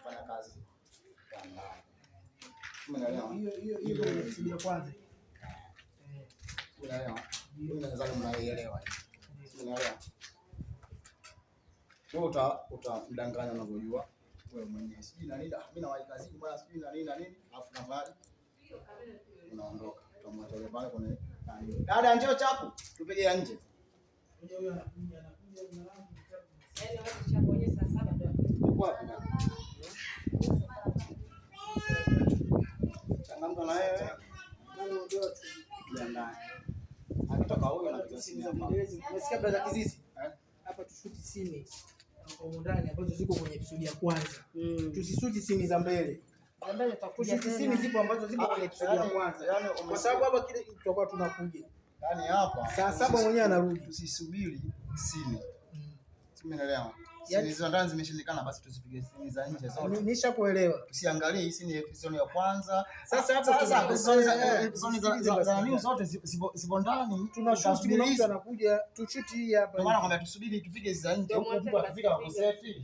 kufanya kazi kwa ndani. Hiyo ndio kwanza. Unaelewa? Mimi nadhani mnaelewa. Unaelewa? Wewe utamdanganya unavyojua wewe mwenyewe. Sijui na nini, mimi na wahi kazini bwana, sijui na nini, alafu na mali unaondoka. Utamwacha yule pale kwenye nani. Dada njoo chapu, tupige nje. Huyo anakuja na langu. Yaani watu cha kwenye saa 7 ndio. Wapi? Changamka na wewe. Ndio tu. Jiandae. Akitoka huyo anapiga simu hapa. Umesikia brother Kizizi? Hapa tushuti simu huko ndani ambazo ziko kwenye episode ya kwanza. Tusisuti simu za mbele. Ambaye tutakuja tena. Simu zipo ambazo ziko kwenye episode ya kwanza. Kwa sababu hapa kile tutakuwa tunakuja. Yaani hapa saa 7 mwenyewe anarudi. Tusisubiri simu. Umeelewa? Yaani hizo ndani zimeshindikana, basi tusipige simu za nje zote. Nishakuelewa. Tusiangalie hii simu ya episode ya kwanza. Sasa hapo za news zote zipo ndani. Tunashuti kuna mtu anakuja, tushuti hii hapa. Kwa maana kwamba tusubiri tupige za nje huko, mtu akifika kwa safe.